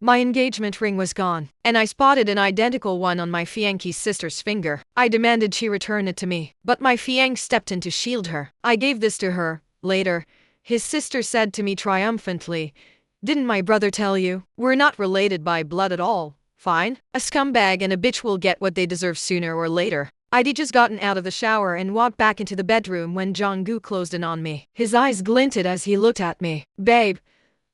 My engagement ring was gone, and I spotted an identical one on my fiancé's sister's finger. I demanded she return it to me, but my fiancé stepped in to shield her. I gave this to her. Later, his sister said to me triumphantly, "Didn't my brother tell you? We're not related by blood at all. Fine. A scumbag and a bitch will get what they deserve sooner or later." I'd just gotten out of the shower and walked back into the bedroom when Jong-gu closed in on me. His eyes glinted as he looked at me. "Babe,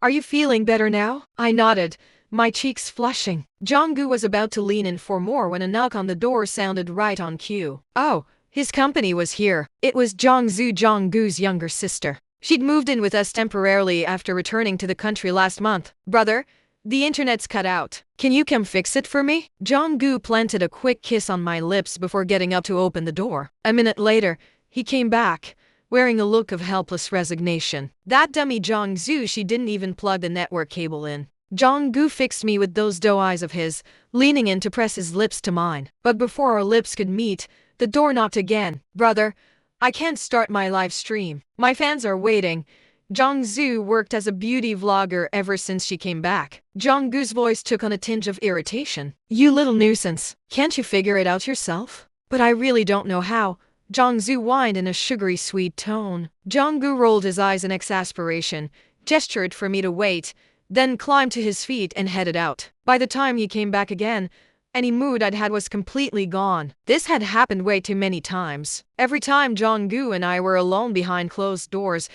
are you feeling better now?" I nodded, my cheeks flushing. Jong-gu was about to lean in for more when a knock on the door sounded right on cue. Oh, his company was here. It was Jong-su, Jong-gu's younger sister. She'd moved in with us temporarily after returning to the country last month. "Brother, the internet's cut out. Can you come fix it for me?" Jong-gu planted a quick kiss on my lips before getting up to open the door. A minute later, he came back, wearing a look of helpless resignation. That dummy Jong-su, she didn't even plug the network cable in. Jong-gu fixed me with those doe eyes of his, leaning in to press his lips to mine. But before our lips could meet, the door knocked again. "Brother, I can't start my live stream. My fans are waiting." Jong-su worked as a beauty vlogger ever since she came back. Jong-gu's voice took on a tinge of irritation. "You little nuisance. Can't you figure it out yourself?" "But I really don't know how," Jong-su whined in a sugary sweet tone. Jong-gu rolled his eyes in exasperation, gestured for me to wait, then climbed to his feet and headed out. By the time he came back again, any mood I'd had was completely gone. This had happened way too many times. Every time Jong-gu and I were alone behind closed doors,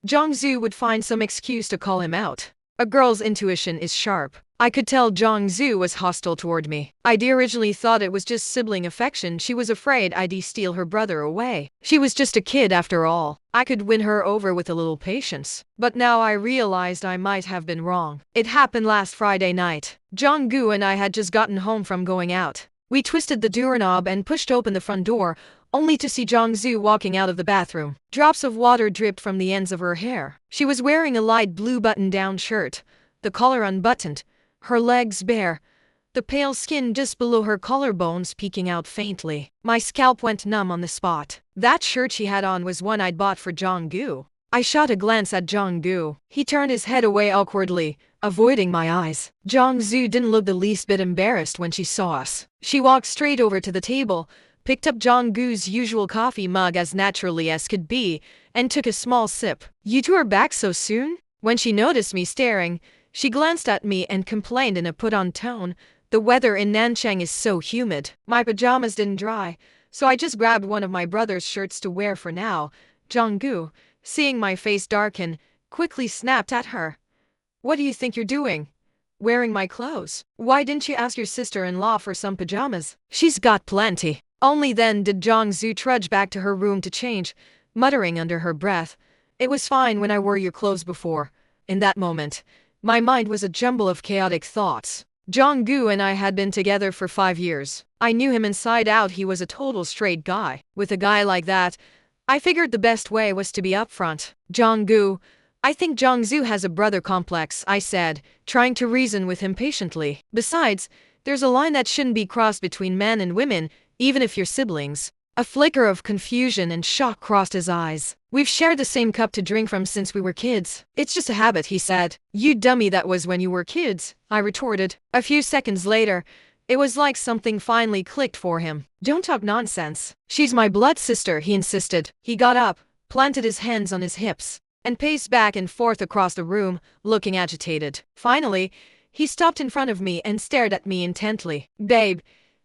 Jong-su would find some excuse to call him out. A girl's intuition is sharp. I could tell Jong-su was hostile toward me. I'd originally thought it was just sibling affection. She was afraid I'd steal her brother away. She was just a kid after all. I could win her over with a little patience. But now I realized I might have been wrong. It happened last Friday night. Jong-gu and I had just gotten home from going out. We twisted the doorknob and pushed open the front door, only to see Jong-su walking out of the bathroom. Drops of water dripped from the ends of her hair. She was wearing a light blue button-down shirt, the collar unbuttoned, her legs bare, the pale skin just below her collarbones peeking out faintly. My scalp went numb on the spot. That shirt she had on was one I'd bought for Jong-gu. I shot a glance at Jong-gu. He turned his head away awkwardly, avoiding my eyes. Jong-su didn't look the least bit embarrassed when she saw us. She walked straight over to the table, picked up Jong-gu's usual coffee mug as naturally as could be, and took a small sip. "You two are back so soon?" When she noticed me staring, she glanced at me and complained in a put-on tone, "The weather in Nanchang is so humid. My pajamas didn't dry, so I just grabbed one of my brother's shirts to wear for now." Jong-gu, seeing my face darken, quickly snapped at her. "What do you think you're doing? Wearing my clothes? Why didn't you ask your sister-in-law for some pajamas? She's got plenty." Only then did Jong-su trudge back to her room to change, muttering under her breath, "It was fine when I wore your clothes before." In that moment, my mind was a jumble of chaotic thoughts. Jong-gu and I had been together for 5 years. I knew him inside out. He was a total straight guy. With a guy like that, I figured the best way was to be upfront. "Jong-gu, I think Jong-su has a brother complex," I said, trying to reason with him patiently. "Besides, there's a line that shouldn't be crossed between men and women, even if you're siblings." A flicker of confusion and shock crossed his eyes. "We've shared the same cup to drink from since we were kids. It's just a habit," he said. "You dummy, that was when you were kids," I retorted. A few seconds later, it was like something finally clicked for him. "Don't talk nonsense. She's my blood sister," he insisted. He got up, planted his hands on his hips, and paced back and forth across the room, looking agitated. Finally, he stopped in front of me and stared at me intently. "Babe,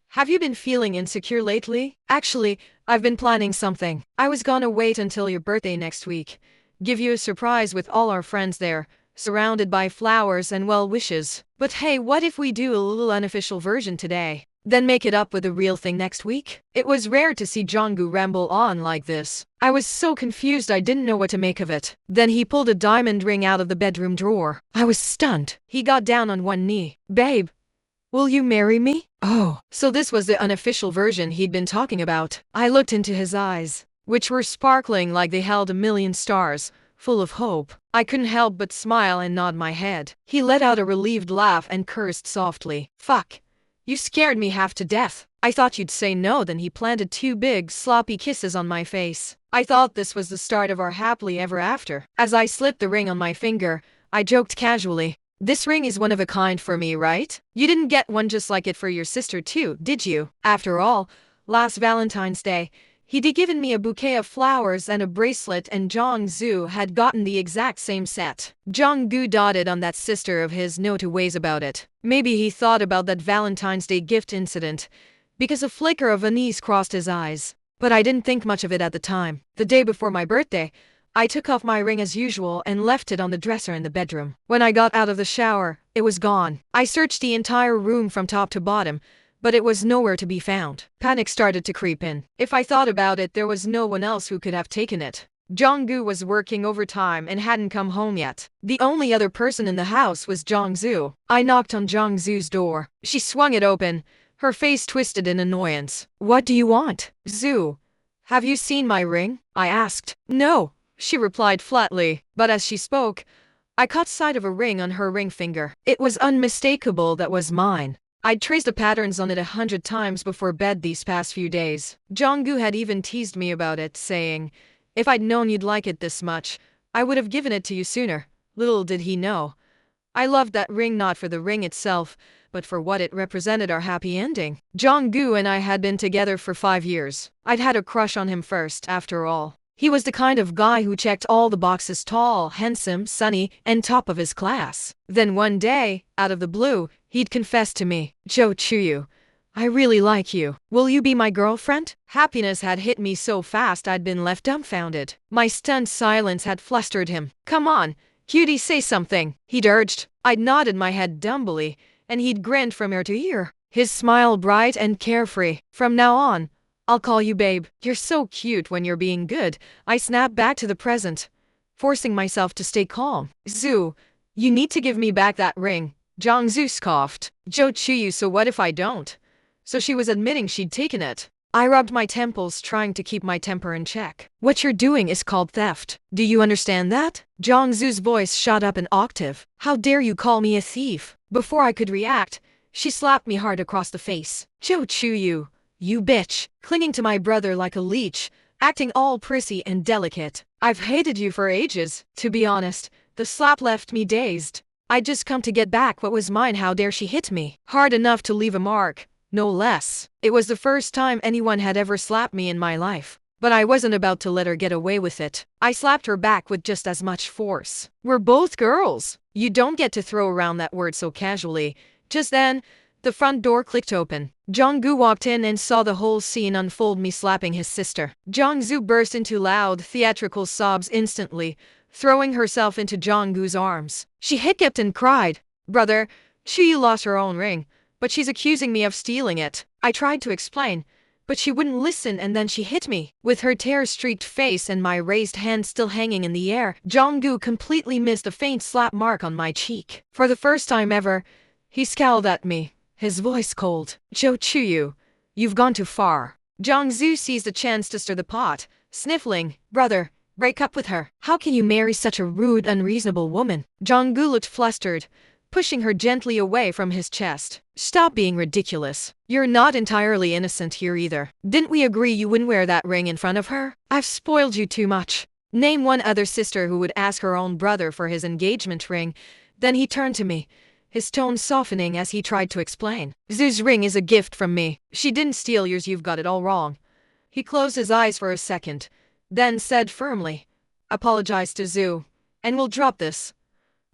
have you been feeling insecure lately?" "Actually, I've been planning something. I was gonna wait until your birthday next week, give you a surprise with all our friends there, surrounded by flowers and well wishes. But hey, what if we do a little unofficial version today, then make it up with a real thing next week?" It was rare to see Jong-gu ramble on like this. I was so confused I didn't know what to make of it. Then he pulled a diamond ring out of the bedroom drawer. I was stunned. He got down on one knee. "Babe, will you marry me?" Oh, so this was the unofficial version he'd been talking about. I looked into his eyes, which were sparkling like they held a million stars, full of hope. I couldn't help but smile and nod my head. He let out a relieved laugh and cursed softly. "Fuck. You scared me half to death. I thought you'd say no." Then he planted 2 big, sloppy kisses on my face. I thought this was the start of our happily ever after. As I slipped the ring on my finger, I joked casually, This ring is one of a kind for me, right? You didn't get one just like it for your sister too, did you? After all, last Valentine's Day, he'd given me a bouquet of flowers and a bracelet, and Jong-Zoo had gotten the exact same set. Jong-gu dotted on that sister of his no two ways about it. Maybe he thought about that Valentine's Day gift incident, because a flicker of unease crossed his eyes. But I didn't think much of it at the time. The day before my birthday, I took off my ring as usual and left it on the dresser in the bedroom. When I got out of the shower, it was gone. I searched the entire room from top to bottom, but it was nowhere to be found. Panic started to creep in. If I thought about it, there was no one else who could have taken it. Jong-gu was working overtime and hadn't come home yet. The only other person in the house was Jong-Zoo. I knocked on Jong-Zoo's door. She swung it open, her face twisted in annoyance. "What do you want?" "Zoo, have you seen my ring?" I asked. "No," she replied flatly, but as she spoke, I caught sight of a ring on her ring finger. It was unmistakable that was mine. I'd traced the patterns on it 100 times before bed these past few days. Jong-gu had even teased me about it, saying, "If I'd known you'd like it this much, I would have given it to you sooner." Little did he know, I loved that ring not for the ring itself, but for what it represented, our happy ending. Jong-gu and I had been together for 5 years. I'd had a crush on him first, after all. He was the kind of guy who checked all the boxes: tall, handsome, sunny, and top of his class. Then one day, out of the blue, he'd confessed to me, "Jo Chuyu, I really like you. Will you be my girlfriend?" Happiness had hit me so fast I'd been left dumbfounded. My stunned silence had flustered him. "Come on, cutie, say something," he'd urged. I'd nodded my head dumbly, and he'd grinned from ear to ear, his smile bright and carefree. "From now on, I'll call you babe. You're so cute when you're being good," I snapped back to the present, forcing myself to stay calm. "Zoo, you need to give me back that ring." Jong-Zoo scoffed. "Jo Chuyu, so what if I don't?" So she was admitting she'd taken it. I rubbed my temples, trying to keep my temper in check. "What you're doing is called theft. Do you understand that?" Jong-Zoo's voice shot up an octave. "How dare you call me a thief?" Before I could react, she slapped me hard across the face. "Jo Chuyu, you bitch," clinging to my brother like a leech, acting all prissy and delicate. "I've hated you for ages." To be honest, the slap left me dazed. I'd just come to get back what was mine. How dare she hit me? Hard enough to leave a mark, no less. It was the first time anyone had ever slapped me in my life. But I wasn't about to let her get away with it. I slapped her back with just as much force. "We're both girls. You don't get to throw around that word so casually." Just then, the front door clicked open. Jong-gu walked in and saw the whole scene unfold, me slapping his sister. Jong-Zoo burst into loud, theatrical sobs instantly, throwing herself into Jong-gu's arms. She hiccuped and cried, "Brother, Chuyu lost her own ring, but she's accusing me of stealing it." I tried to explain, but she wouldn't listen, and then she hit me. With her tear-streaked face and my raised hand still hanging in the air, Jong-gu completely missed a faint slap mark on my cheek. For the first time ever, he scowled at me, his voice cold. "Jo Chuyu, you've gone too far." Jong-Zoo seized a chance to stir the pot, sniffling, "Brother, break up with her. How can you marry such a rude, unreasonable woman?" Jong-gu looked flustered, pushing her gently away from his chest. "Stop being ridiculous. You're not entirely innocent here either. Didn't we agree you wouldn't wear that ring in front of her? I've spoiled you too much. Name one other sister who would ask her own brother for his engagement ring." Then he turned to me, his tone softening as he tried to explain. "Zoo's ring is a gift from me. She didn't steal yours. You've got it all wrong." He closed his eyes for a second, then said firmly, "Apologize to Zoo, and we'll drop this."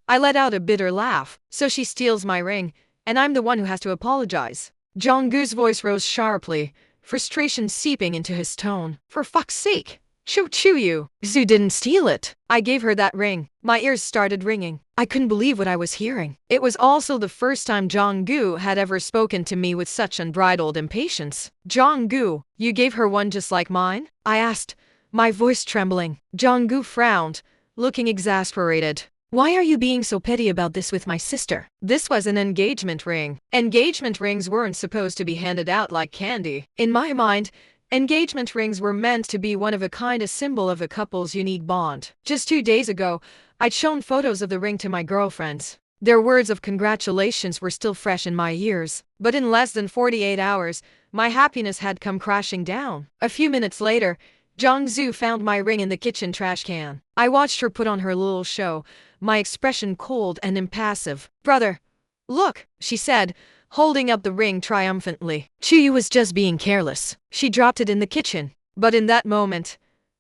I let out a bitter laugh. "So she steals my ring, and I'm the one who has to apologize?" Jong-gu's voice rose sharply, frustration seeping into his tone. "For fuck's sake, Jo Chuyu, Zoo didn't steal it. I gave her that ring." My ears started ringing. I couldn't believe what I was hearing. It was also the first time Jong-gu had ever spoken to me with such unbridled impatience. "Jong-gu, you gave her one just like mine?" I asked, my voice trembling. Jong-gu frowned, looking exasperated. "Why are you being so petty about this with my sister? This was an engagement ring. Engagement rings weren't supposed to be handed out like candy. In my mind, engagement rings were meant to be one of a kind, a symbol of a couple's unique bond. Just 2 days ago, I'd shown photos of the ring to my girlfriends. Their words of congratulations were still fresh in my ears. But in less than 48 hours, my happiness had come crashing down. A few minutes later, Jong-Zoo found my ring in the kitchen trash can. I watched her put on her little show, my expression cold and impassive. "Brother, look," she said, holding up the ring triumphantly. "Chuyu was just being careless. She dropped it in the kitchen." But in that moment,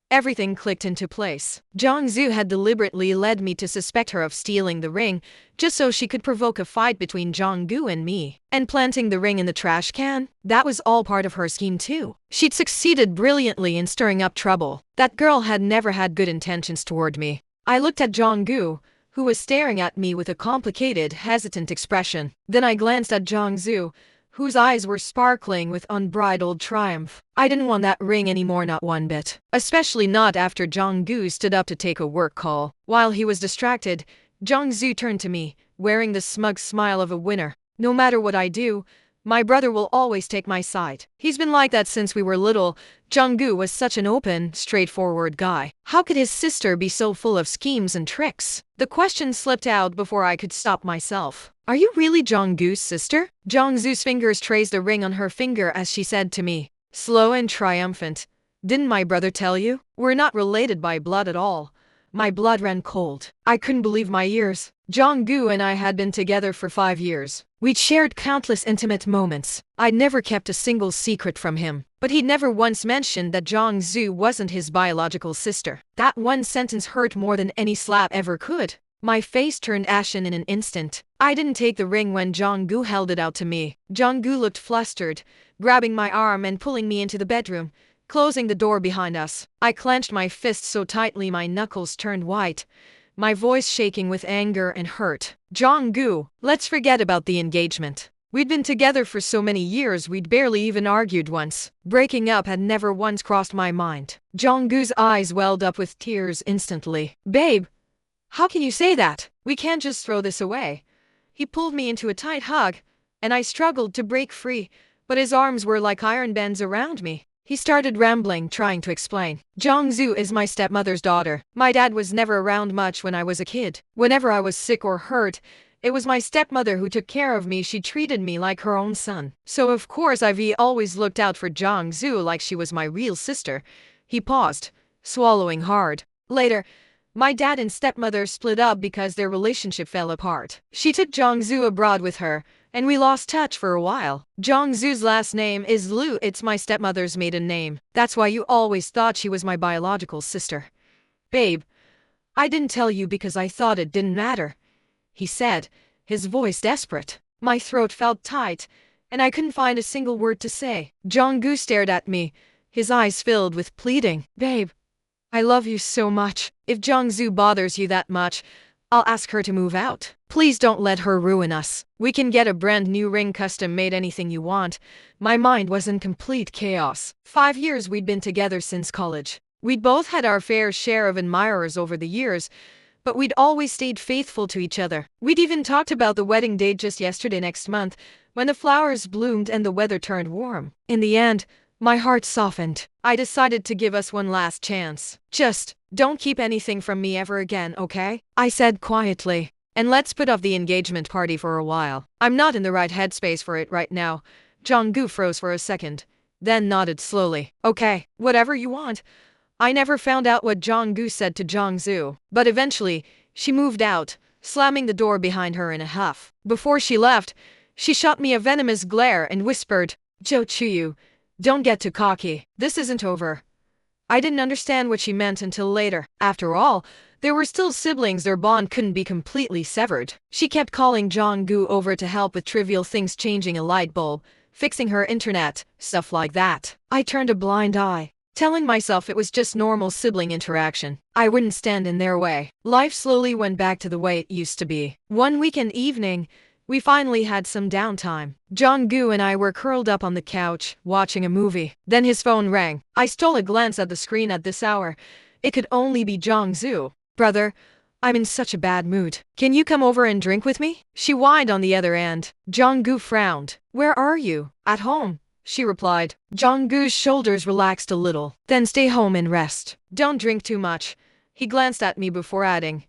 everything clicked into place. Jongzu had deliberately led me to suspect her of stealing the ring, just so she could provoke a fight between Jonggu and me. And planting the ring in the trash can? That was all part of her scheme too. She'd succeeded brilliantly in stirring up trouble. That girl had never had good intentions toward me. I looked at Jonggu, who was staring at me with a complicated, hesitant expression. Then I glanced at Jongzu, whose eyes were sparkling with unbridled triumph. I didn't want that ring anymore, not one bit. Especially not after Jonggu stood up to take a work call. While he was distracted, Jongzu turned to me, wearing the smug smile of a winner. "No matter what I do, my brother will always take my side. He's been like that since we were little." Jonggu was such an open, straightforward guy. How could his sister be so full of schemes and tricks? The question slipped out before I could stop myself. "Are you really Jonggu's sister?" Jongzu's fingers traced a ring on her finger as she said to me, slow and triumphant, "Didn't my brother tell you? We're not related by blood at all." My blood ran cold. I couldn't believe my ears. Jonggu and I had been together for 5 years. We'd shared countless intimate moments. I'd never kept a single secret from him. But he'd never once mentioned that Jongzu wasn't his biological sister. That one sentence hurt more than any slap ever could. My face turned ashen in an instant. I didn't take the ring when Jonggu held it out to me. Jonggu looked flustered, grabbing my arm and pulling me into the bedroom, closing the door behind us. I clenched my fist so tightly my knuckles turned white, my voice shaking with anger and hurt. "Jonggu, let's forget about the engagement. We'd been together for so many years we'd barely even argued once. Breaking up had never once crossed my mind." Jonggu's eyes welled up with tears instantly. "Babe, how can you say that? We can't just throw this away." He pulled me into a tight hug, and I struggled to break free, but his arms were like iron bands around me. He started rambling, trying to explain. "Jongzu is my stepmother's daughter. My dad was never around much when I was a kid. Whenever I was sick or hurt, it was my stepmother who took care of me. She treated me like her own son. So of course I've always looked out for Jongzu like she was my real sister." He paused, swallowing hard. "Later, my dad and stepmother split up because their relationship fell apart. She took Jongzu abroad with her, and we lost touch for a while. Jongzu's last name is Liu. It's my stepmother's maiden name. That's why you always thought she was my biological sister." "Babe, I didn't tell you because I thought it didn't matter," he said, his voice desperate. My throat felt tight, and I couldn't find a single word to say. Jonggu stared at me, his eyes filled with pleading. "Babe, I love you so much. If Jongzu bothers you that much, I'll ask her to move out. Please don't let her ruin us. We can get a brand new ring, custom made, anything you want." My mind was in complete chaos. 5 years we'd been together since college. We'd both had our fair share of admirers over the years, but we'd always stayed faithful to each other. We'd even talked about the wedding date just yesterday, next month, when the flowers bloomed and the weather turned warm. In the end, my heart softened. I decided to give us one last chance. "Just don't keep anything from me ever again, okay?" I said quietly. "And let's put off the engagement party for a while. I'm not in the right headspace for it right now." Jonggu froze for a second, then nodded slowly. "Okay, whatever you want." I never found out what Jonggu said to Jongzu, but eventually, she moved out, slamming the door behind her in a huff. Before she left, she shot me a venomous glare and whispered, "Jo Chuyu, don't get too cocky. This isn't over." I didn't understand what she meant until later. After all, they were still siblings, their bond couldn't be completely severed. She kept calling Jonggu over to help with trivial things, changing a light bulb, fixing her internet, stuff like that. I turned a blind eye, telling myself it was just normal sibling interaction. I wouldn't stand in their way. Life slowly went back to the way it used to be. One weekend evening, we finally had some downtime. Jonggu and I were curled up on the couch, watching a movie. Then his phone rang. I stole a glance at the screen. At this hour, it could only be Jongzu. "Brother, I'm in such a bad mood. Can you come over and drink with me?" she whined on the other end. Jonggu frowned. "Where are you?" "At home," she replied. Jonggu's shoulders relaxed a little. "Then stay home and rest. Don't drink too much." He glanced at me before adding,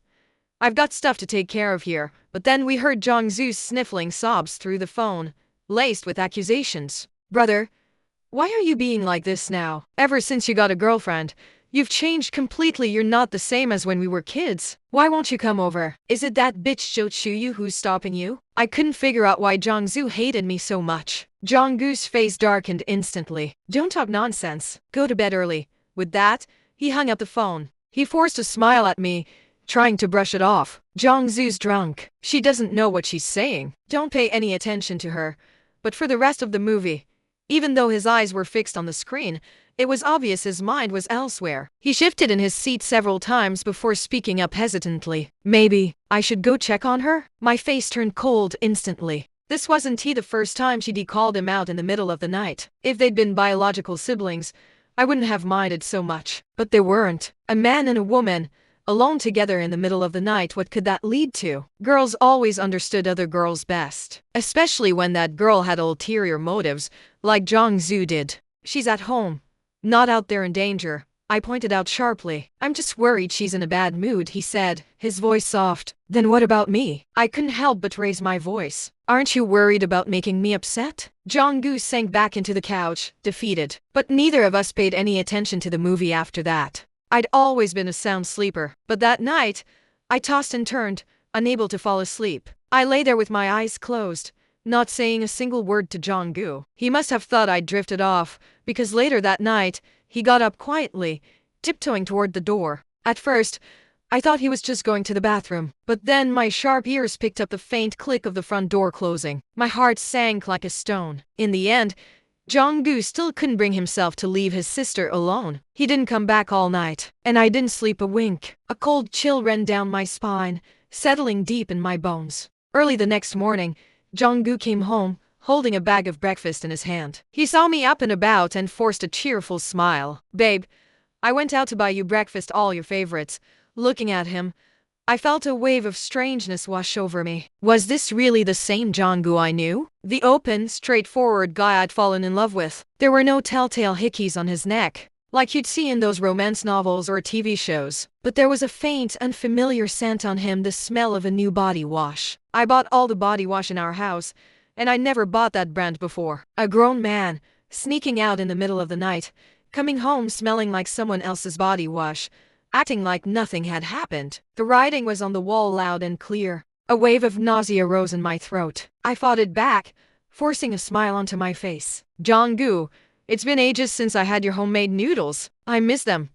"I've got stuff to take care of here." But then we heard Jongzu's sniffling sobs through the phone, laced with accusations. "Brother, why are you being like this now? Ever since you got a girlfriend, You've changed completely. You're not the same as when we were kids. Why won't you come over? Is it that bitch Jo Chuyu who's stopping you? I couldn't figure out why Jongsu hated me so much. Jonggu's face darkened instantly. Don't talk nonsense. Go to bed early. With that, he hung up the phone. He forced a smile at me, trying to brush it off. Jongsu's drunk. She doesn't know what she's saying. Don't pay any attention to her. But for the rest of the movie, even though his eyes were fixed on the screen, it was obvious his mind was elsewhere. He shifted in his seat several times before speaking up hesitantly. Maybe I should go check on her? My face turned cold instantly. This wasn't the first time she'd called him out in the middle of the night. If they'd been biological siblings, I wouldn't have minded so much. But they weren't. A man and a woman, alone together in the middle of the night, what could that lead to? Girls always understood other girls best. Especially when that girl had ulterior motives, like Jongsu did. She's at home, not out there in danger, I pointed out sharply. I'm just worried she's in a bad mood, he said, his voice soft. Then what about me? I couldn't help but raise my voice. Aren't you worried about making me upset? Jonggu sank back into the couch, defeated. But neither of us paid any attention to the movie after that. I'd always been a sound sleeper, but that night, I tossed and turned, unable to fall asleep. I lay there with my eyes closed, not saying a single word to Jonggu. He must have thought I'd drifted off, because later that night, he got up quietly, tiptoeing toward the door. At first, I thought he was just going to the bathroom, but then my sharp ears picked up the faint click of the front door closing. My heart sank like a stone. In the end, Jonggu still couldn't bring himself to leave his sister alone. He didn't come back all night, and I didn't sleep a wink. A cold chill ran down my spine, settling deep in my bones. Early the next morning, Jonggu came home, holding a bag of breakfast in his hand. He saw me up and about and forced a cheerful smile. Babe, I went out to buy you breakfast, all your favorites. Looking at him, I felt a wave of strangeness wash over me. Was this really the same Jonggu I knew? The open, straightforward guy I'd fallen in love with. There were no telltale hickeys on his neck, like you'd see in those romance novels or TV shows. But there was a faint, unfamiliar scent on him, the smell of a new body wash. I bought all the body wash in our house, and I never bought that brand before. A grown man, sneaking out in the middle of the night, coming home smelling like someone else's body wash, acting like nothing had happened. The writing was on the wall loud and clear. A wave of nausea rose in my throat. I fought it back, forcing a smile onto my face. Jonggu, it's been ages since I had your homemade noodles. I miss them.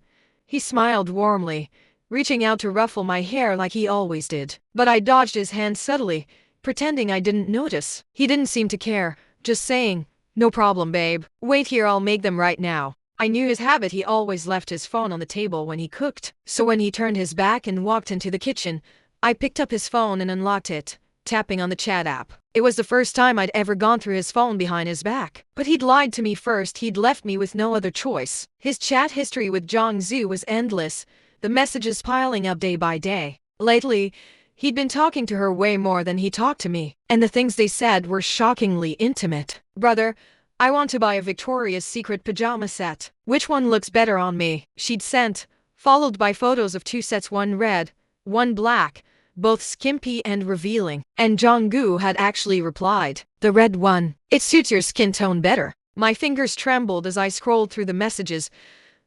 He smiled warmly, reaching out to ruffle my hair like he always did. But I dodged his hand subtly, pretending I didn't notice. He didn't seem to care, just saying, "No problem, babe. Wait here, I'll make them right now." I knew his habit. He always left his phone on the table when he cooked. So when he turned his back and walked into the kitchen, I picked up his phone and unlocked it, tapping on the chat app. It was the first time I'd ever gone through his phone behind his back. But he'd lied to me first. He'd left me with no other choice. His chat history with Jongsu was endless, the messages piling up day by day. Lately, he'd been talking to her way more than he talked to me, and the things they said were shockingly intimate. Brother, I want to buy a Victoria's Secret pajama set. Which one looks better on me? She'd sent, followed by photos of two sets, one red, one black, both skimpy and revealing. And Jonggu had actually replied, "The red one. It suits your skin tone better." My fingers trembled as I scrolled through the messages,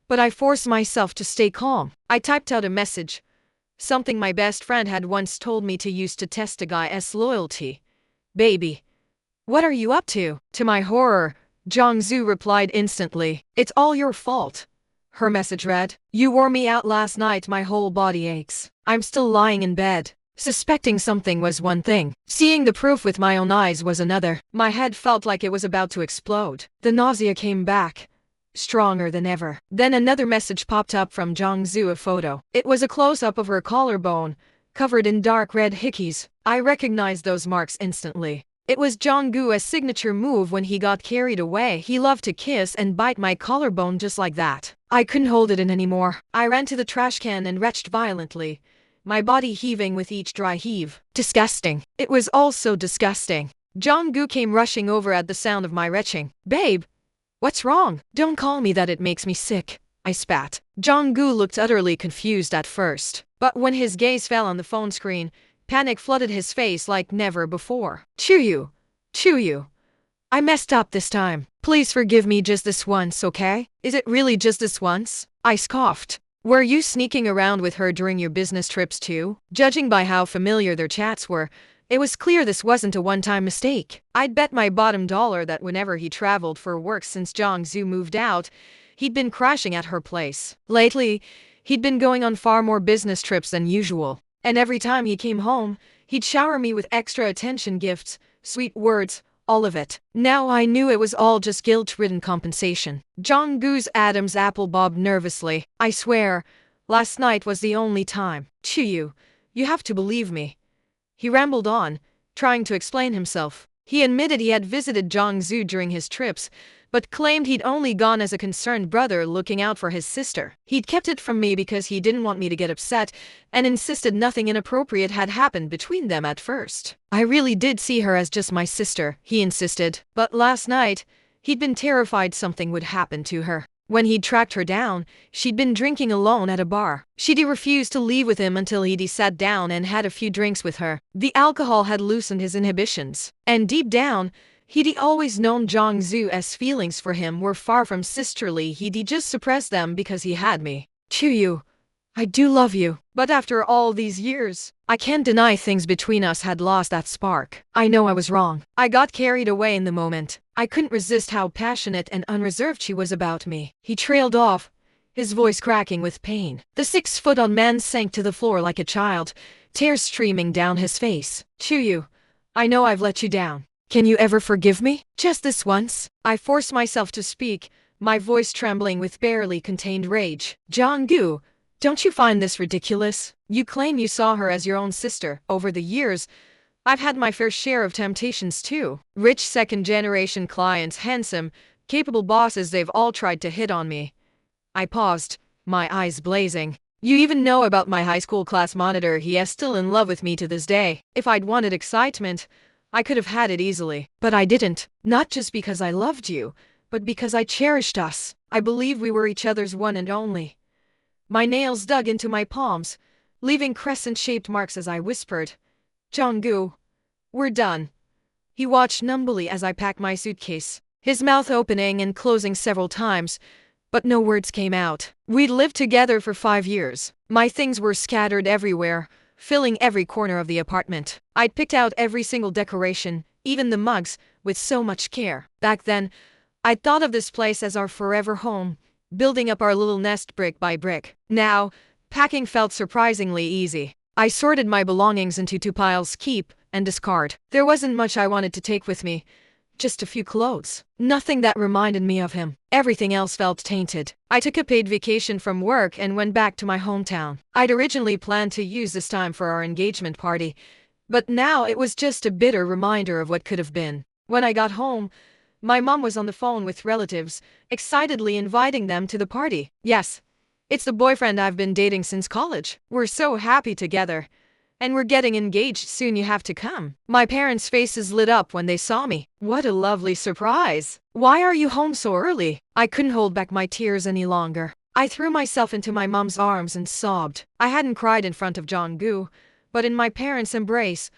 but I forced myself to stay calm. I typed out a message, something my best friend had once told me to use to test a guy's loyalty. "Baby, what are you up to?" To my horror, Jongsu replied instantly, "It's all your fault." Her message read, "You wore me out last night, my whole body aches. I'm still lying in bed." Suspecting something was one thing. Seeing the proof with my own eyes was another. My head felt like it was about to explode. The nausea came back, stronger than ever. Then another message popped up from Jongsu, a photo. It was a close-up of her collarbone, covered in dark red hickeys. I recognized those marks instantly. It was Jonggu's signature move when he got carried away. He loved to kiss and bite my collarbone just like that. I couldn't hold it in anymore. I ran to the trash can and retched violently, my body heaving with each dry heave. Disgusting. It was all so disgusting. Jonggu came rushing over at the sound of my retching. "Babe, what's wrong? Don't call me that, it makes me sick," I spat. Jonggu looked utterly confused at first, but when his gaze fell on the phone screen, panic flooded his face like never before. Chuyu. I messed up this time. Please forgive me just this once, okay? Is it really just this once? I scoffed. Were you sneaking around with her during your business trips too? Judging by how familiar their chats were, it was clear this wasn't a one-time mistake. I'd bet my bottom dollar that whenever he traveled for work since Zhu moved out, he'd been crashing at her place. Lately, he'd been going on far more business trips than usual. And every time he came home, he'd shower me with extra attention, gifts, sweet words, all of it. Now I knew it was all just guilt-ridden compensation. Zhu's Adam's apple bobbed nervously. I swear, last night was the only time. You have to believe me. He rambled on, trying to explain himself. He admitted he had visited Zhu during his trips, but claimed he'd only gone as a concerned brother looking out for his sister. He'd kept it from me because he didn't want me to get upset, and insisted nothing inappropriate had happened between them at first. I really did see her as just my sister, he insisted. But last night, he'd been terrified something would happen to her. When he'd tracked her down, she'd been drinking alone at a bar. She'd refused to leave with him until he'd sat down and had a few drinks with her. The alcohol had loosened his inhibitions. And deep down, he'd always known Zhu's feelings for him were far from sisterly. He'd just suppressed them because he had me. Chuyu, I do love you. But after all these years, I can't deny things between us had lost that spark. I know I was wrong. I got carried away in the moment. I couldn't resist how passionate and unreserved she was about me. He trailed off, his voice cracking with pain. The 6-foot-on man sank to the floor like a child, tears streaming down his face. Chuyu, I know I've let you down. Can you ever forgive me? Just this once? I forced myself to speak, my voice trembling with barely contained rage. Zhu, don't you find this ridiculous? You claim you saw her as your own sister. Over the years, I've had my fair share of temptations too. Rich second-generation clients, handsome, capable bosses, they've all tried to hit on me. I paused, my eyes blazing. You even know about my high school class monitor. He is still in love with me to this day. If I'd wanted excitement, I could have had it easily. But I didn't. Not just because I loved you, but because I cherished us. I believed we were each other's one and only. My nails dug into my palms, leaving crescent-shaped marks as I whispered, Zhu, we're done. He watched numbly as I packed my suitcase, his mouth opening and closing several times, but no words came out. We'd lived together for 5 years. My things were scattered everywhere, filling every corner of the apartment. I'd picked out every single decoration, even the mugs, with so much care. Back then, I'd thought of this place as our forever home, building up our little nest brick by brick. Now, packing felt surprisingly easy. I sorted my belongings into 2 piles: keep and discard. There wasn't much I wanted to take with me, just a few clothes. Nothing that reminded me of him. Everything else felt tainted. I took a paid vacation from work and went back to my hometown. I'd originally planned to use this time for our engagement party, but now it was just a bitter reminder of what could have been. When I got home, my mom was on the phone with relatives, excitedly inviting them to the party. Yes, it's the boyfriend I've been dating since college. We're so happy together. And we're getting engaged soon. You have to come. My parents' faces lit up when they saw me. What a lovely surprise. Why are you home so early? I couldn't hold back my tears any longer. I threw myself into my mom's arms and sobbed. I hadn't cried in front of Zhu, but in my parents' embrace,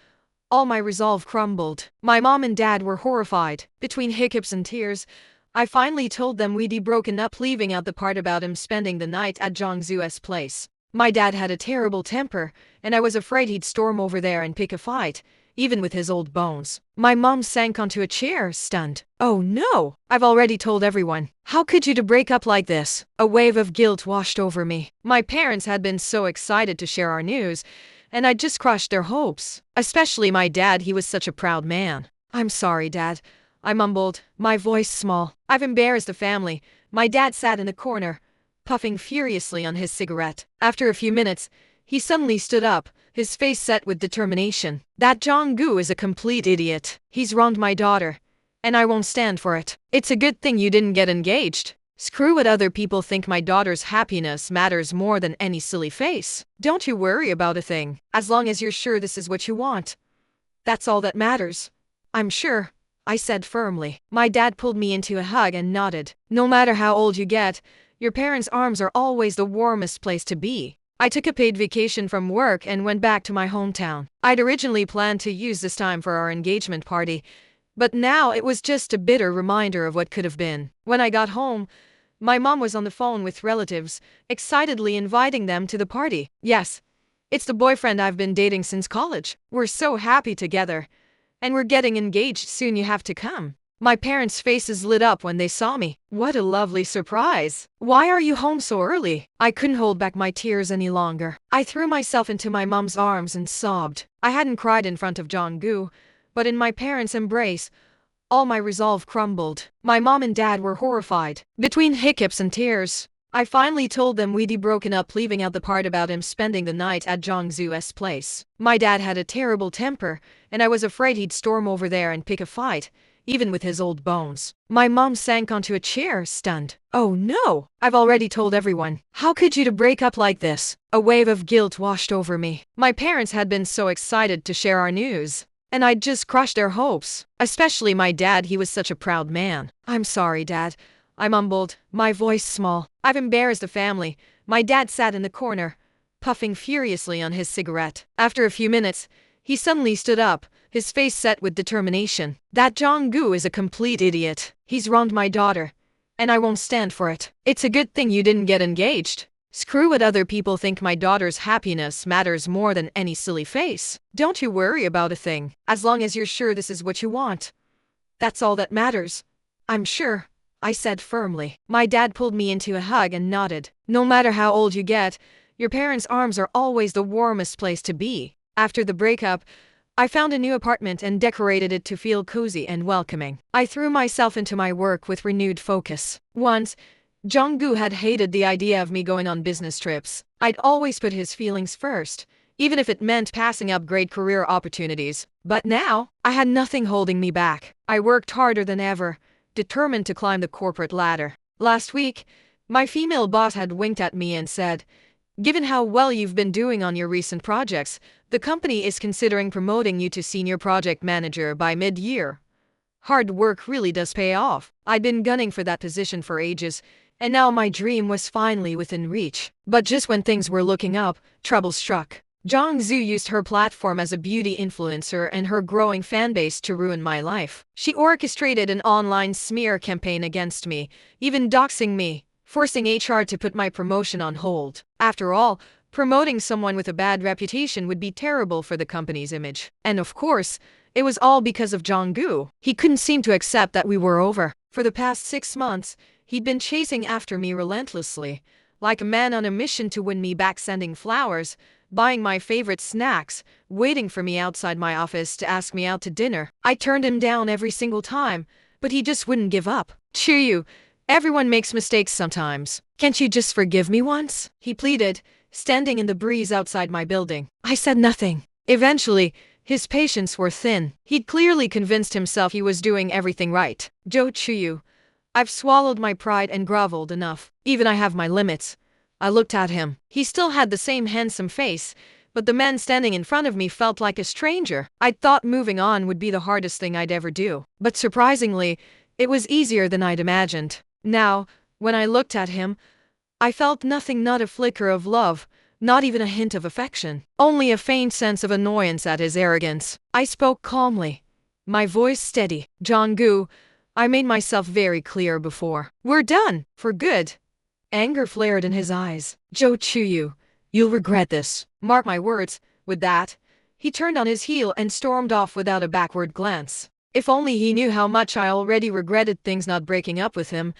all my resolve crumbled. My mom and dad were horrified. Between hiccups and tears, I finally told them we'd broken up, leaving out the part about him spending the night at Zhu's place. My dad had a terrible temper, and I was afraid he'd storm over there and pick a fight, even with his old bones. My mom sank onto a chair, stunned. Oh no! I've already told everyone. How could you break up like this? A wave of guilt washed over me. My parents had been so excited to share our news, and I'd just crushed their hopes. Especially my dad, he was such a proud man. I'm sorry, Dad, I mumbled, my voice small. I've embarrassed the family. My dad sat in the corner, puffing furiously on his cigarette. After a few minutes, he suddenly stood up, his face set with determination. That Zhu is a complete idiot. He's wronged my daughter, and I won't stand for it. It's a good thing you didn't get engaged. Screw what other people think. My daughter's happiness matters more than any silly face. Don't you worry about a thing, as long as you're sure this is what you want. That's all that matters. I'm sure, I said firmly. My dad pulled me into a hug and nodded. No matter how old you get, your parents' arms are always the warmest place to be. I took a paid vacation from work and went back to my hometown. I'd originally planned to use this time for our engagement party, But now it was just a bitter reminder of what could have been. When I got home, my mom was on the phone with relatives, excitedly inviting them to the party. Yes, it's the boyfriend I've been dating since college. We're so happy together. And we're getting engaged soon, you have to come. My parents' faces lit up when they saw me. What a lovely surprise. Why are you home so early? I couldn't hold back my tears any longer. I threw myself into my mom's arms and sobbed. I hadn't cried in front of Jong-gu, but in my parents' embrace, all my resolve crumbled. My mom and dad were horrified. Between hiccups and tears, I finally told them we'd broken up, leaving out the part about him spending the night at Jong-zu's place. My dad had a terrible temper, and I was afraid he'd storm over there and pick a fight, even with his old bones. My mom sank onto a chair, stunned. Oh no! I've already told everyone. How could you break up like this? A wave of guilt washed over me. My parents had been so excited to share our news, and I'd just crushed their hopes. Especially my dad, he was such a proud man. I'm sorry, Dad. I mumbled, my voice small. I've embarrassed the family. My dad sat in the corner, puffing furiously on his cigarette. After a few minutes, he suddenly stood up, his face set with determination. That Jong-gu is a complete idiot. He's wronged my daughter, and I won't stand for it. It's a good thing you didn't get engaged. Screw what other people think. My daughter's happiness matters more than any silly face. Don't you worry about a thing, as long as you're sure this is what you want. That's all that matters. I'm sure, I said firmly. My dad pulled me into a hug and nodded. No matter how old you get, your parents' arms are always the warmest place to be. After the breakup, I found a new apartment and decorated it to feel cozy and welcoming. I threw myself into my work with renewed focus. Once, Jong-gu had hated the idea of me going on business trips. I'd always put his feelings first, even if it meant passing up great career opportunities. But now, I had nothing holding me back. I worked harder than ever, determined to climb the corporate ladder. Last week, my female boss had winked at me and said, "Given how well you've been doing on your recent projects, the company is considering promoting you to senior project manager by mid-year. Hard work really does pay off." I'd been gunning for that position for ages, and now my dream was finally within reach. But just when things were looking up, trouble struck. Jong-zu used her platform as a beauty influencer and her growing fanbase to ruin my life. She orchestrated an online smear campaign against me, even doxing me, forcing HR to put my promotion on hold. After all, promoting someone with a bad reputation would be terrible for the company's image. And of course, it was all because of Jong-gu. He couldn't seem to accept that we were over. For the past 6 months, he'd been chasing after me relentlessly, like a man on a mission to win me back, sending flowers, buying my favorite snacks, waiting for me outside my office to ask me out to dinner. I turned him down every single time, but he just wouldn't give up. "Chuyu, everyone makes mistakes sometimes. Can't you just forgive me once?" he pleaded, standing in the breeze outside my building. I said nothing. Eventually, his patience wore thin. He'd clearly convinced himself he was doing everything right. "Jo Chuyu, I've swallowed my pride and groveled enough. Even I have my limits." I looked at him. He still had the same handsome face, but the man standing in front of me felt like a stranger. I'd thought moving on would be the hardest thing I'd ever do. But surprisingly, it was easier than I'd imagined. Now, when I looked at him, I felt nothing, not a flicker of love, not even a hint of affection. Only a faint sense of annoyance at his arrogance. I spoke calmly, my voice steady. "Jong-gu, I made myself very clear before. We're done, for good." Anger flared in his eyes. "Jo Chuyu, you'll regret this. Mark my words." With that, he turned on his heel and stormed off without a backward glance. If only he knew how much I already regretted things, not breaking up with him,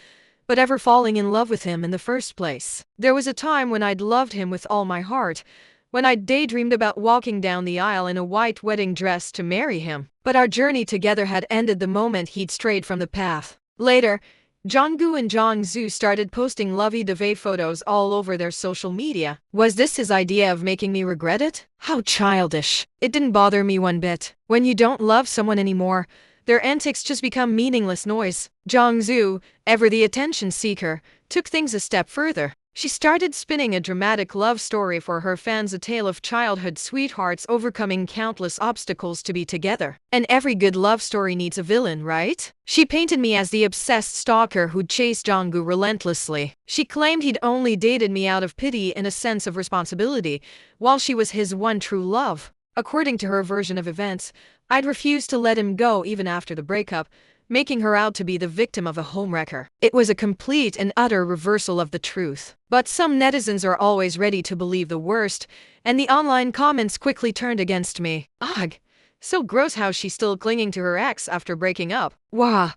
but ever falling in love with him in the first place. There was a time when I'd loved him with all my heart, when I'd daydreamed about walking down the aisle in a white wedding dress to marry him. But our journey together had ended the moment he'd strayed from the path. Later, Jong-gu and Jong-zu started posting lovey-dovey photos all over their social media. Was this his idea of making me regret it? How childish. It didn't bother me one bit. When you don't love someone anymore, their antics just become meaningless noise. Jong-zu, ever the attention seeker, took things a step further. She started spinning a dramatic love story for her fans, a tale of childhood sweethearts overcoming countless obstacles to be together. And every good love story needs a villain, right? She painted me as the obsessed stalker who'd chased Jong-gu relentlessly. She claimed he'd only dated me out of pity and a sense of responsibility, while she was his one true love. According to her version of events, I'd refused to let him go even after the breakup, making her out to be the victim of a homewrecker. It was a complete and utter reversal of the truth. But some netizens are always ready to believe the worst, and the online comments quickly turned against me. Ugh, so gross how she's still clinging to her ex after breaking up. Wah,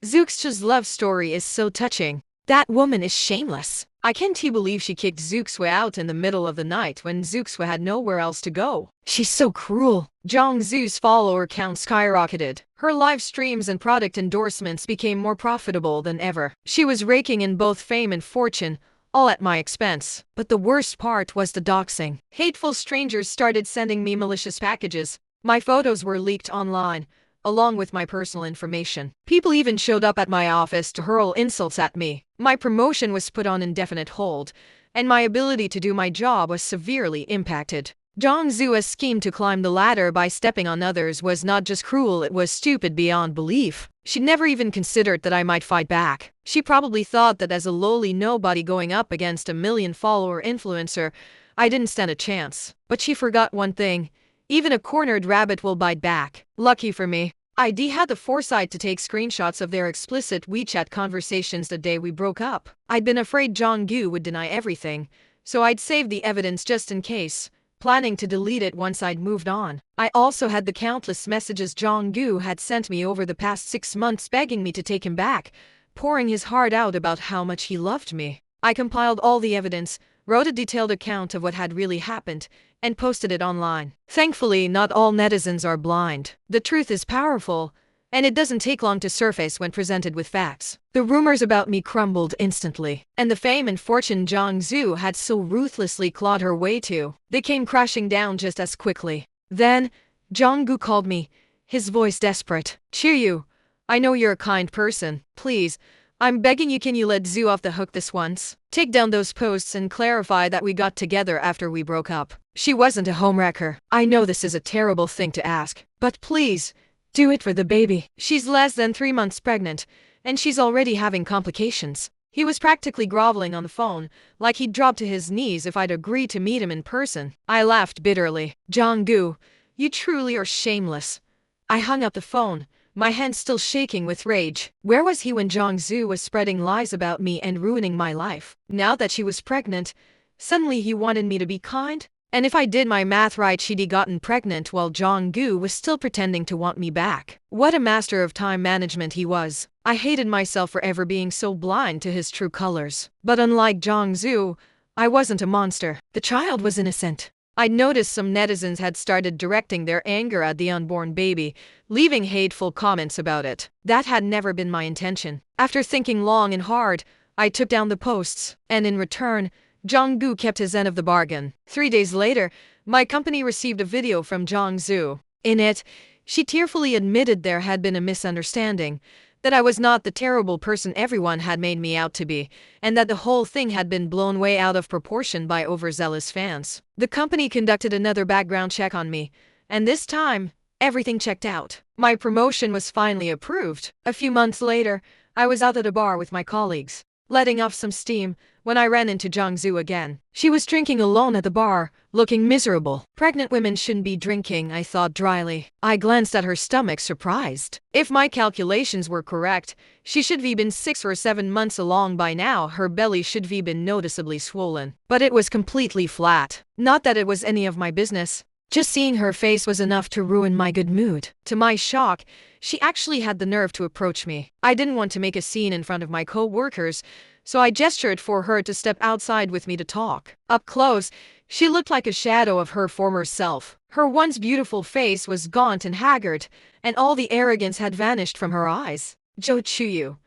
Zooks's love story is so touching. That woman is shameless. I can't believe she kicked Zookswa out in the middle of the night when Zookswa had nowhere else to go. She's so cruel. Jongzoo's follower count skyrocketed. Her live streams and product endorsements became more profitable than ever. She was raking in both fame and fortune, all at my expense. But the worst part was the doxing. Hateful strangers started sending me malicious packages. My photos were leaked online, along with my personal information. People even showed up at my office to hurl insults at me. My promotion was put on indefinite hold, and my ability to do my job was severely impacted. Jongzoo's scheme to climb the ladder by stepping on others was not just cruel, it was stupid beyond belief. She never even considered that I might fight back. She probably thought that as a lowly nobody going up against a million-follower influencer, I didn't stand a chance. But she forgot one thing. Even a cornered rabbit will bite back. Lucky for me, I had the foresight to take screenshots of their explicit WeChat conversations the day we broke up. I'd been afraid Jonggu would deny everything, so I'd saved the evidence just in case, planning to delete it once I'd moved on. I also had the countless messages Jonggu had sent me over the past 6 months begging me to take him back, pouring his heart out about how much he loved me. I compiled all the evidence, wrote a detailed account of what had really happened, and posted it online. Thankfully, not all netizens are blind. The truth is powerful, and it doesn't take long to surface when presented with facts. The rumors about me crumbled instantly, and the fame and fortune Jongzoo had so ruthlessly clawed her way to, they came crashing down just as quickly. Then, Jonggu called me, his voice desperate. "Cheer, I know you're a kind person. Please, I'm begging you, can you let Zoo off the hook this once? Take down those posts and clarify that we got together after we broke up. She wasn't a homewrecker. I know this is a terrible thing to ask, but please, do it for the baby. She's less than 3 months pregnant, and she's already having complications." He was practically groveling on the phone, like he'd drop to his knees if I'd agree to meet him in person. I laughed bitterly. "Jonggu, you truly are shameless." I hung up the phone, my hands still shaking with rage. Where was he when Jongzoo was spreading lies about me and ruining my life? Now that she was pregnant, suddenly he wanted me to be kind? And if I did my math right, she'd gotten pregnant while Jonggu was still pretending to want me back. What a master of time management he was. I hated myself for ever being so blind to his true colors. But unlike Jongzoo, I wasn't a monster. The child was innocent. I'd noticed some netizens had started directing their anger at the unborn baby, leaving hateful comments about it. That had never been my intention. After thinking long and hard, I took down the posts, and in return, Jonggu kept his end of the bargain. 3 days later, my company received a video from Jongzoo. In it, she tearfully admitted there had been a misunderstanding, that I was not the terrible person everyone had made me out to be, and that the whole thing had been blown way out of proportion by overzealous fans. The company conducted another background check on me, and this time, everything checked out. My promotion was finally approved. A few months later, I was out at a bar with my colleagues, letting off some steam, when I ran into Jongzoo again. She was drinking alone at the bar, looking miserable. Pregnant women shouldn't be drinking, I thought dryly. I glanced at her stomach, surprised. If my calculations were correct, she should have been 6 or 7 months along by now. Her belly should have been noticeably swollen. But it was completely flat. Not that it was any of my business. Just seeing her face was enough to ruin my good mood. To my shock, she actually had the nerve to approach me. I didn't want to make a scene in front of my co-workers, so I gestured for her to step outside with me to talk. Up close, she looked like a shadow of her former self. Her once beautiful face was gaunt and haggard, and all the arrogance had vanished from her eyes. "Jo Chuyu,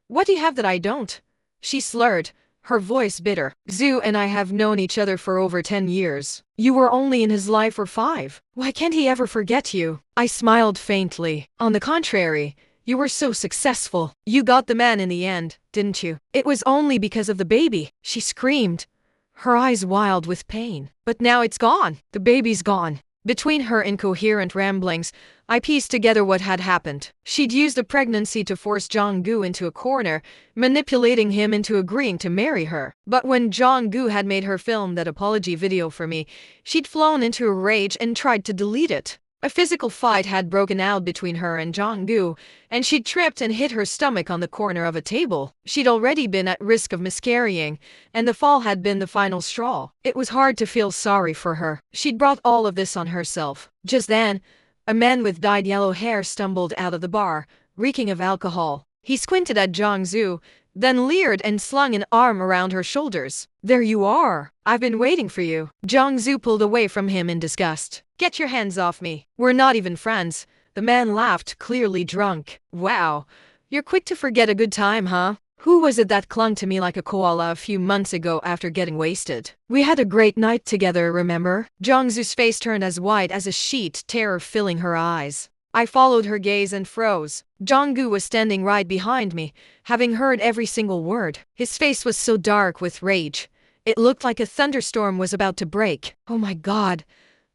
what do you have that I don't?" she slurred, her voice bitter. "Zoo and I have known each other for over 10 years. You were only in his life for 5. Why can't he ever forget you?" I smiled faintly. "On the contrary, you were so successful. You got the man in the end, didn't you?" "It was only because of the baby," she screamed, her eyes wild with pain. "But now it's gone. The baby's gone. Between her incoherent ramblings, I pieced together what had happened. She'd used the pregnancy to force Jong-gu into a corner, manipulating him into agreeing to marry her. But when Jong-gu had made her film that apology video for me, she'd flown into a rage and tried to delete it. A physical fight had broken out between her and Jong-gu, and she'd tripped and hit her stomach on the corner of a table. She'd already been at risk of miscarrying, and the fall had been the final straw. It was hard to feel sorry for her. She'd brought all of this on herself. Just then, a man with dyed yellow hair stumbled out of the bar, reeking of alcohol. He squinted at Jong-gu, then leered and slung an arm around her shoulders. "There you are. I've been waiting for you." Jong-gu pulled away from him in disgust. "Get your hands off me. We're not even friends." The man laughed, clearly drunk. "Wow, you're quick to forget a good time, huh? Who was it that clung to me like a koala a few months ago after getting wasted? We had a great night together, remember?" Jong-gu's face turned as white as a sheet, terror filling her eyes. I followed her gaze and froze. Jong-gu was standing right behind me, having heard every single word. His face was so dark with rage. It looked like a thunderstorm was about to break. "Oh my God,"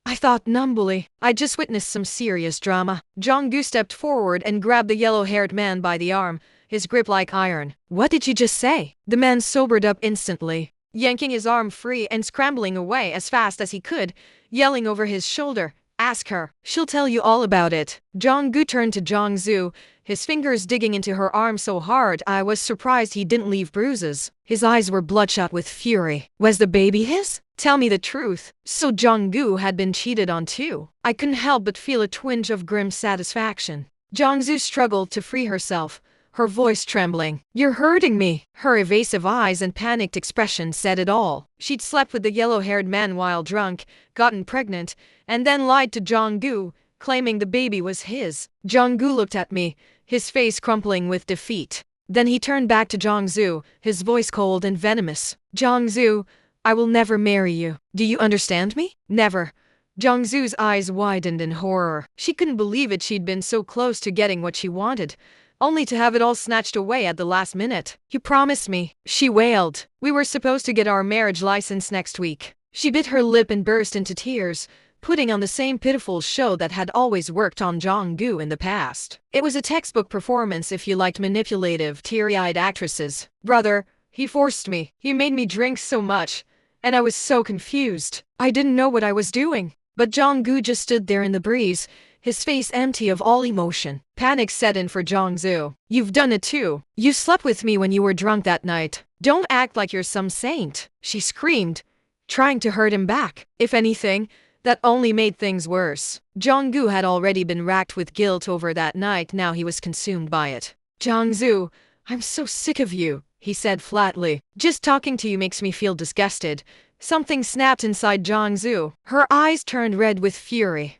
I thought numbly. I just witnessed some serious drama. Jong-gu stepped forward and grabbed the yellow-haired man by the arm, his grip like iron. "What did you just say?" The man sobered up instantly, yanking his arm free and scrambling away as fast as he could, yelling over his shoulder, "Ask her. She'll tell you all about it." Jong-gu turned to Jong-su, his fingers digging into her arm so hard I was surprised he didn't leave bruises. His eyes were bloodshot with fury. "Was the baby his? Tell me the truth." So Jong-gu had been cheated on too. I couldn't help but feel a twinge of grim satisfaction. Jong-su struggled to free herself, her voice trembling. "You're hurting me." Her evasive eyes and panicked expression said it all. She'd slept with the yellow-haired man while drunk, gotten pregnant, and then lied to Jong-gu, claiming the baby was his. Jong-gu looked at me, his face crumpling with defeat. Then he turned back to Jong-su, his voice cold and venomous. "Jong-su, I will never marry you. Do you understand me?" "Never." Jong-su's eyes widened in horror. She couldn't believe it. She'd been so close to getting what she wanted, only to have it all snatched away at the last minute. "You promised me," she wailed. "We were supposed to get our marriage license next week." She bit her lip and burst into tears, putting on the same pitiful show that had always worked on Jong-gu in the past. It was a textbook performance if you liked manipulative, teary-eyed actresses. "Brother, he forced me. He made me drink so much, and I was so confused. I didn't know what I was doing." But Jong-gu just stood there in the breeze, his face empty of all emotion. Panic set in for Jong-su. "You've done it too. You slept with me when you were drunk that night. Don't act like you're some saint," she screamed, trying to hurt him back. If anything, that only made things worse. Jong-gu had already been racked with guilt over that night. Now he was consumed by it. "Jong-su, I'm so sick of you," he said flatly. "Just talking to you makes me feel disgusted." Something snapped inside Jong-su. Her eyes turned red with fury,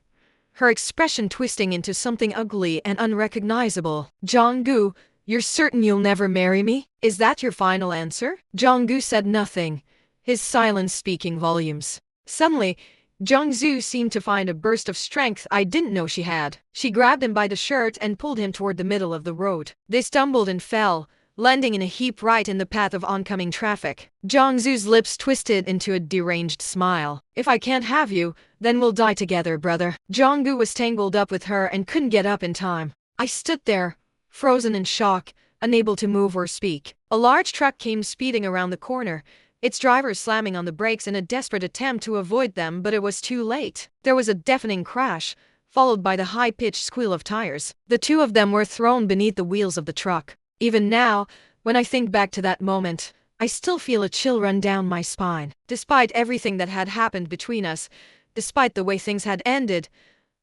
her expression twisting into something ugly and unrecognizable. "Jong-gu, you're certain you'll never marry me? Is that your final answer?" Jong-gu said nothing, his silence speaking volumes. Suddenly, Jong-su seemed to find a burst of strength I didn't know she had. She grabbed him by the shirt and pulled him toward the middle of the road. They stumbled and fell, landing in a heap right in the path of oncoming traffic. Jong-su's lips twisted into a deranged smile. "If I can't have you, then we'll die together, brother." Jong-gu was tangled up with her and couldn't get up in time. I stood there, frozen in shock, unable to move or speak. A large truck came speeding around the corner, its driver slamming on the brakes in a desperate attempt to avoid them, but it was too late. There was a deafening crash, followed by the high-pitched squeal of tires. The two of them were thrown beneath the wheels of the truck. Even now, when I think back to that moment, I still feel a chill run down my spine. Despite everything that had happened between us, despite the way things had ended,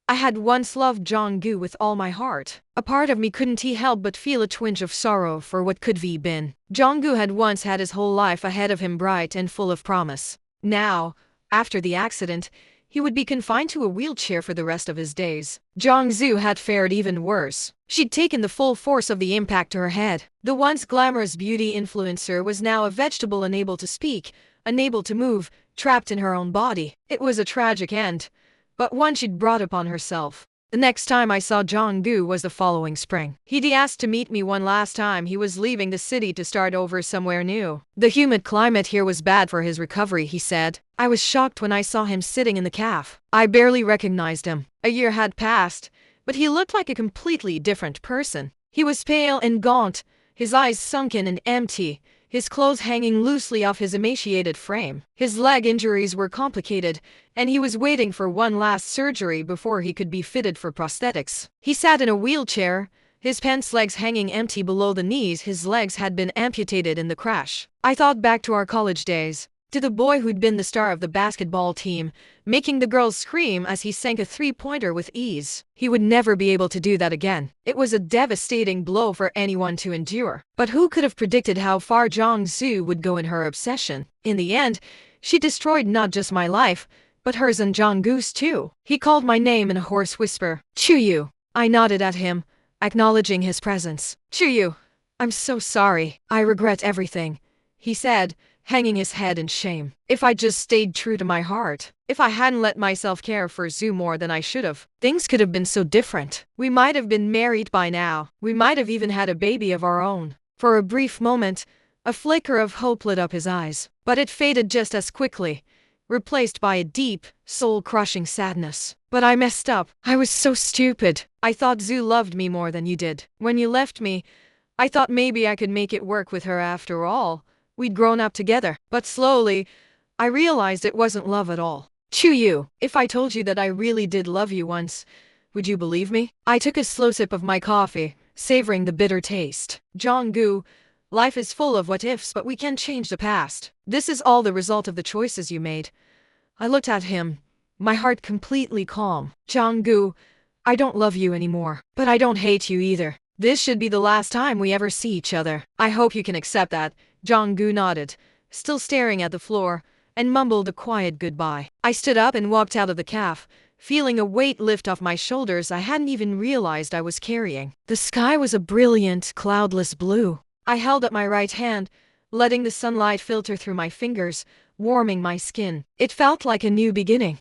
I had once loved Jong-gu with all my heart. A part of me couldn't help but feel a twinge of sorrow for what could be been. Jong-gu had once had his whole life ahead of him, bright and full of promise. Now, after the accident, he would be confined to a wheelchair for the rest of his days. Jong-su had fared even worse. She'd taken the full force of the impact to her head. The once glamorous beauty influencer was now a vegetable, unable to speak, unable to move, trapped in her own body. It was a tragic end, but one she'd brought upon herself. The next time I saw Jong-gu was the following spring. He'd asked to meet me one last time. He was leaving the city to start over somewhere new. The humid climate here was bad for his recovery, he said. I was shocked when I saw him sitting in the cafe. I barely recognized him. A year had passed, but he looked like a completely different person. He was pale and gaunt, his eyes sunken and empty, his clothes hanging loosely off his emaciated frame. His leg injuries were complicated, and he was waiting for one last surgery before he could be fitted for prosthetics. He sat in a wheelchair, his pants legs hanging empty below the knees. His legs had been amputated in the crash. I thought back to our college days, to the boy who'd been the star of the basketball team, making the girls scream as he sank a three-pointer with ease. He would never be able to do that again. It was a devastating blow for anyone to endure. But who could have predicted how far Jong-soo would go in her obsession? In the end, she destroyed not just my life, but hers and Jong-goo's too. He called my name in a hoarse whisper. Chuyu. I nodded at him, acknowledging his presence. Chuyu, I'm so sorry. I regret everything, he said, hanging his head in shame. If I just stayed true to my heart, if I hadn't let myself care for Zoo more than I should have, things could have been so different. We might have been married by now. We might have even had a baby of our own. For a brief moment, a flicker of hope lit up his eyes, but it faded just as quickly, replaced by a deep, soul-crushing sadness. But I messed up. I was so stupid. I thought Zoo loved me more than you did. When you left me, I thought maybe I could make it work with her after all. We'd grown up together, but slowly, I realized it wasn't love at all. Chuyu, if I told you that I really did love you once, would you believe me? I took a slow sip of my coffee, savoring the bitter taste. Jong-gu, life is full of what-ifs, but we can't change the past. This is all the result of the choices you made. I looked at him, my heart completely calm. Jong-gu, I don't love you anymore, but I don't hate you either. This should be the last time we ever see each other. I hope you can accept that. Jong-gu nodded, still staring at the floor, and mumbled a quiet goodbye. I stood up and walked out of the cafe, feeling a weight lift off my shoulders I hadn't even realized I was carrying. The sky was a brilliant, cloudless blue. I held up my right hand, letting the sunlight filter through my fingers, warming my skin. It felt like a new beginning.